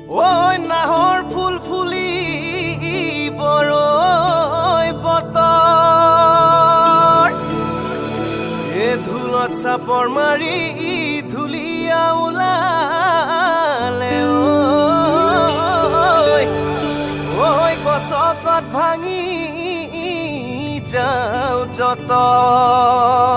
ঐ নাহৰ ফুল ফুলি বৰৈ বতৰ এ ধুলত চাপৰ মাৰি ধুলিয়া ওলালে ঐ গছকত ভাঙি যাওঁ যতৰ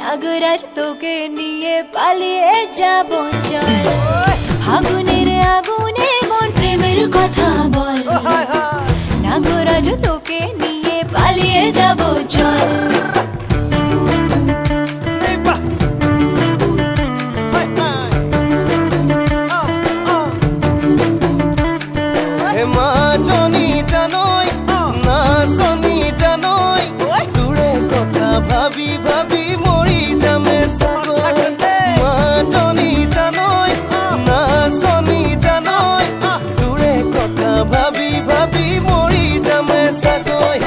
নাগরাজ তোকে নিয়ে পালিয়ে যাব চল ফাগুনের আগুনে মন প্রেমের কথা বল নাগরাজ তোকে নিয়ে পালিয়ে যাব চল ভাবি ভাবি মৰি যামে চাগৈ মাজনী জানৈ নাচনী জানৈ তোৰে কথা ভাবি ভাবি মৰি যামে চাগৈ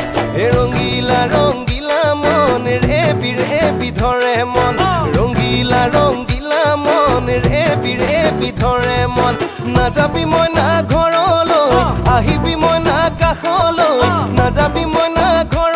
ৰঙিলা ৰঙিলা মন ৰেবি ৰেবি ধৰে মন ৰঙিলা ৰঙিলা মন ৰেবি ৰেবি ধৰে মন নাযাবি মই না ঘৰলৈ আহিবি মই না কাষলৈ নাযাবি মই না ঘৰ